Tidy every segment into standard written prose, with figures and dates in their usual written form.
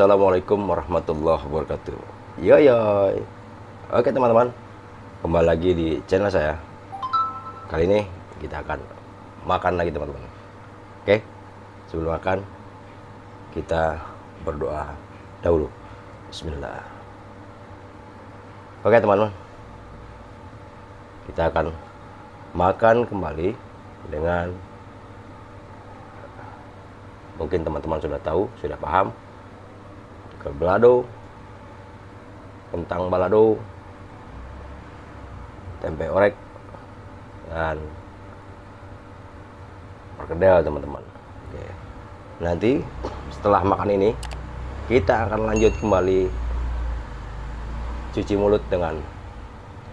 Assalamualaikum warahmatullahi wabarakatuh. Yo yo. Oke teman-teman, kembali lagi di channel saya. Kali ini kita akan makan lagi teman-teman. Oke, sebelum makan kita berdoa dahulu. Bismillah. Oke teman-teman, kita akan makan kembali dengan, mungkin teman-teman sudah tahu, sudah paham, ke balado, kentang balado, tempe orek, dan perkedel teman-teman. Oke. Nanti setelah makan ini kita akan lanjut kembali cuci mulut dengan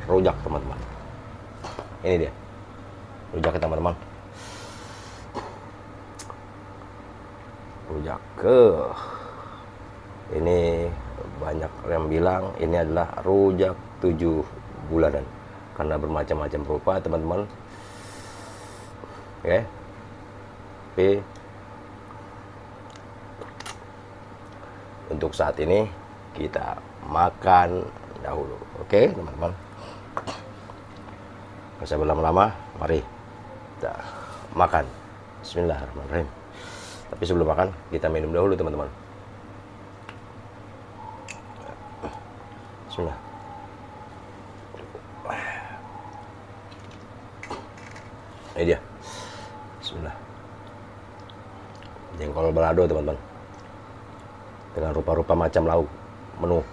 rujak teman-teman. Ini dia rujak teman-teman. Rujak ini banyak yang bilang ini adalah rujak 7 bulanan karena bermacam-macam rupa teman-teman. Oke. Tapi untuk saat ini kita makan dahulu. Oke teman-teman, nggak usah berlama-lama, mari kita makan. Bismillahirrahmanirrahim. Tapi sebelum makan kita minum dahulu teman-teman. Bismillah. Ini dia. Bismillah. Jengkol balado teman-teman, dengan rupa-rupa macam lauk menu.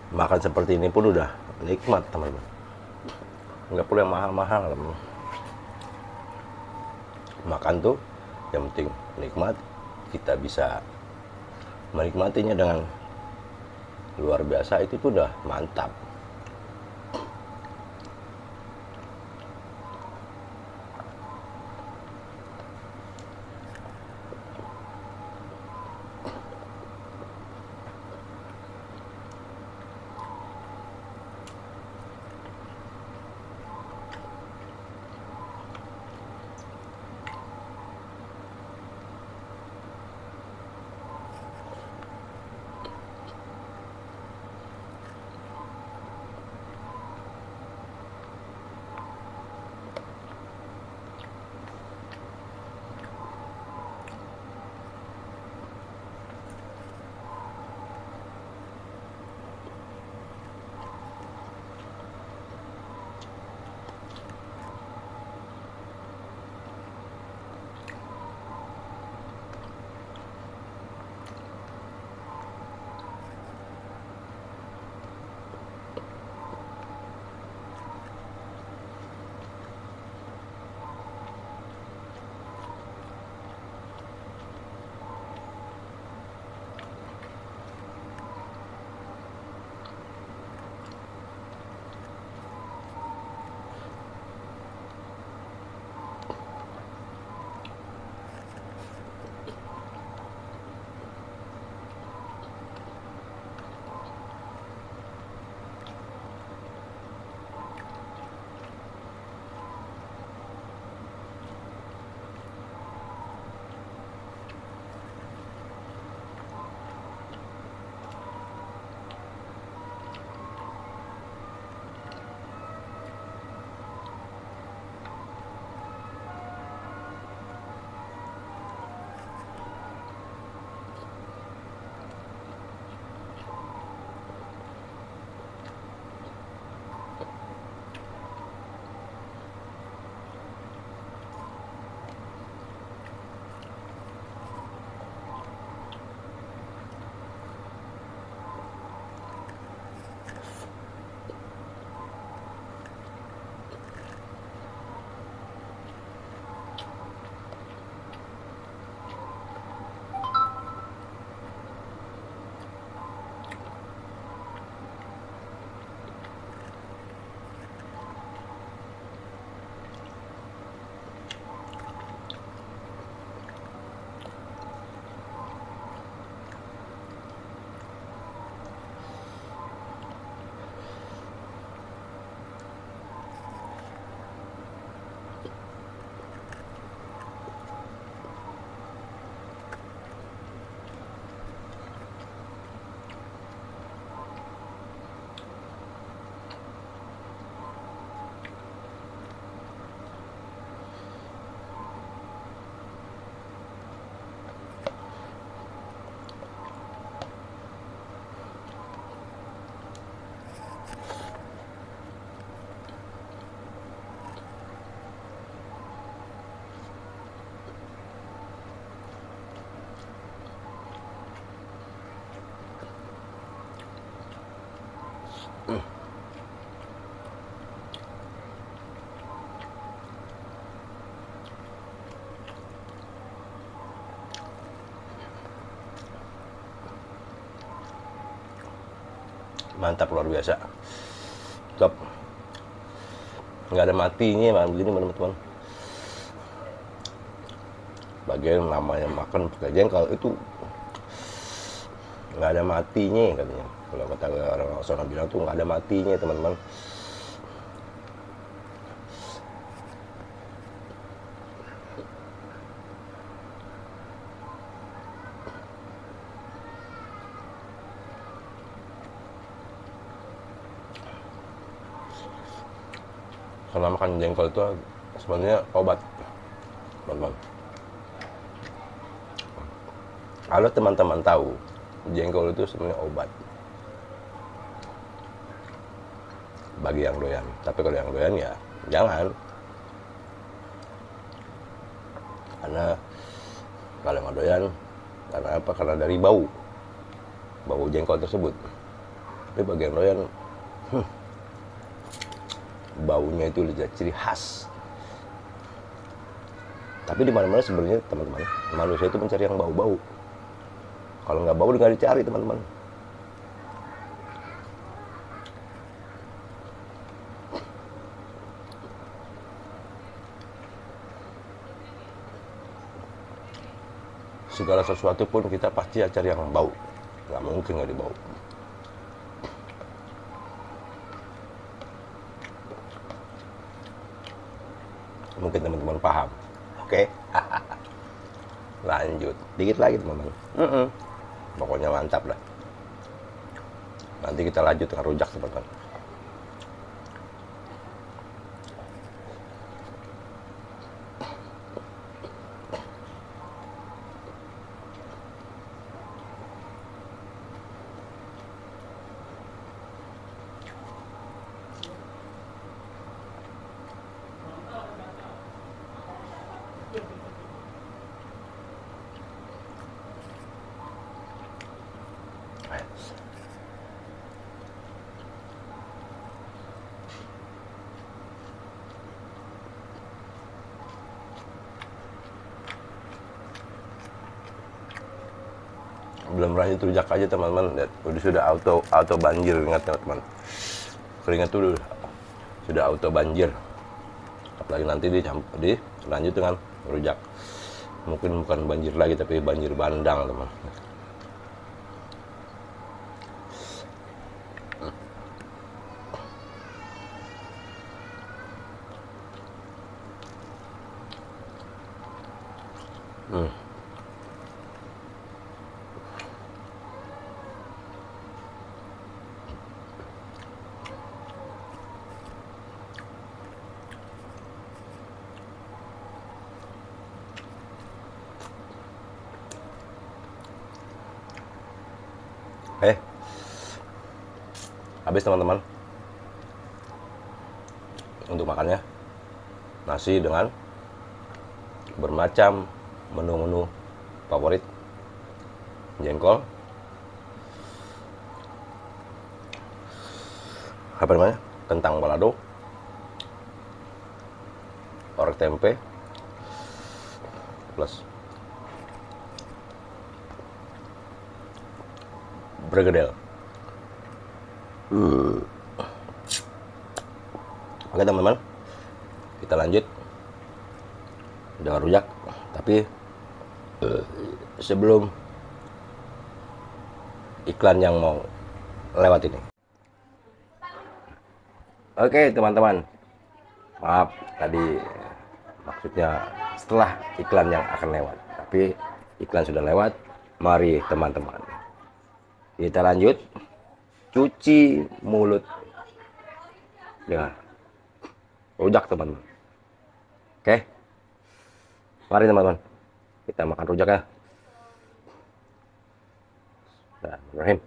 Makan seperti ini pun udah nikmat teman-teman, nggak perlu yang mahal-mahal teman. Makan tuh yang penting nikmat, kita bisa menikmatinya dengan luar biasa, itu tuh udah mantap. Mantap, luar biasa. Top. Nggak ada matinya makan begini teman-teman. Bagian namanya makan pakai jengkol itu nggak ada matinya katanya. Kalau kata orang sana bilang tuh nggak ada matinya teman-teman. Karena makan jengkol itu sebenarnya obat teman-teman. Kalau teman-teman tahu jengkol itu sebenarnya obat bagi yang doyan. Tapi kalau yang doyan ya jangan. Karena kalau nggak doyan, karena apa? Karena dari bau jengkol tersebut. Tapi bagi yang doyan, baunya itu udah ciri khas. Tapi di mana-mana sebenarnya teman-teman, manusia itu mencari yang bau-bau. Kalau nggak bau, nggak dicari teman-teman. Segala sesuatu pun kita pasti cari yang bau. Nggak mungkin nggak dibau. Mungkin teman-teman paham. Oke. Lanjut. Dikit lagi teman-teman. Pokoknya mantap lah. Nanti kita lanjut dengan rujak teman-teman. Belum lanjut rujak aja teman-teman, lihat udah sudah auto banjir. Ingat teman-teman, keringat tuh sudah auto banjir, apalagi nanti dilanjut dengan rujak. Mungkin bukan banjir lagi tapi banjir bandang teman. Habis teman-teman untuk makannya. Nasi dengan bermacam menu-menu favorit, jengkol, apa namanya, kentang balado, orek tempe, plus bergedel. Oke teman-teman, kita lanjut dengan rujak. Tapi sebelum iklan yang mau lewat ini. Oke teman-teman, maaf tadi maksudnya setelah iklan yang akan lewat. Tapi iklan sudah lewat. Mari teman-teman, kita lanjut cuci mulut dengan rujak teman-teman. Oke, mari teman-teman, kita makan rujak ya. Bismillahirrahmanirrahim.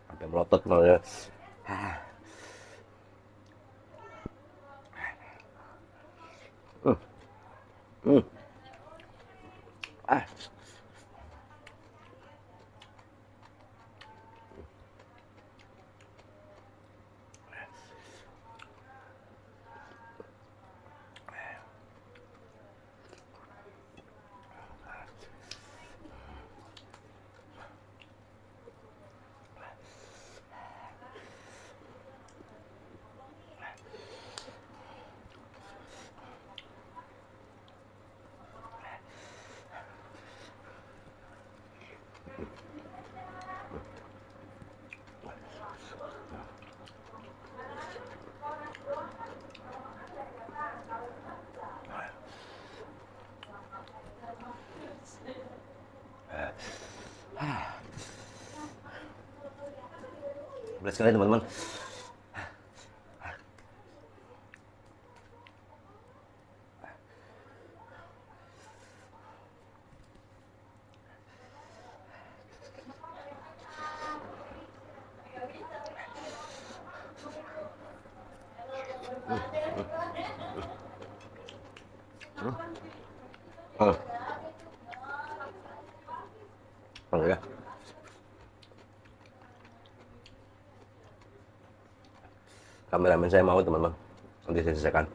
Sampai melotot malah. Beres sekali teman-teman. Ya. Kameramen saya mau teman-teman, nanti saya selesaikan.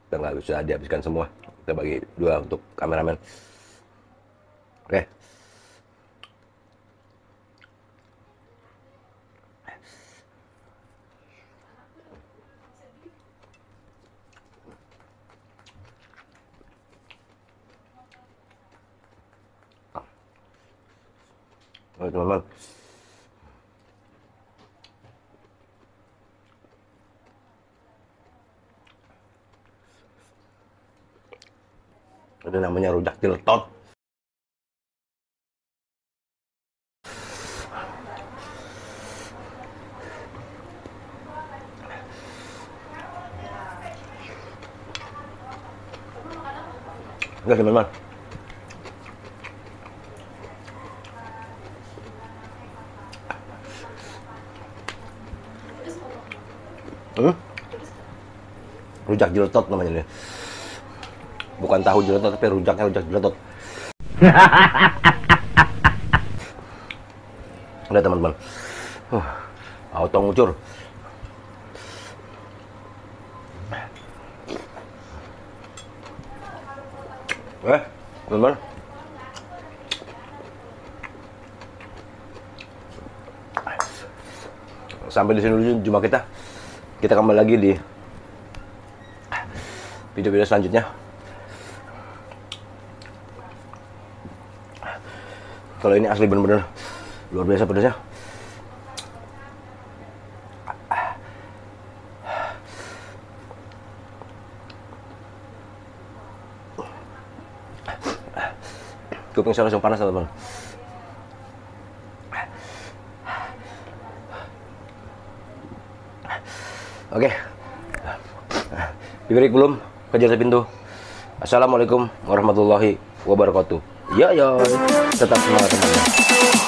Kita nggak bisa dihabiskan semua, kita bagi dua untuk kameramen. Oke. Oke teman-teman. Ini namanya rujak jeletot. Oke teman-teman. Rujak jeletot namanya ini. Bukan tahu jeletot, tapi rujaknya rujak jeletot. Udah teman-teman. Auto ngucur. Teman-teman. Sampai di sini dulu jumpa kita. Kita kembali lagi di video-video selanjutnya. Kalau ini asli bener-bener luar biasa pedasnya. Kuping saya langsung panas teman-teman. Oke. Diberi belum kejar pintu. Assalamualaikum warahmatullahi wabarakatuh. Ya, tetap semangat teman-teman.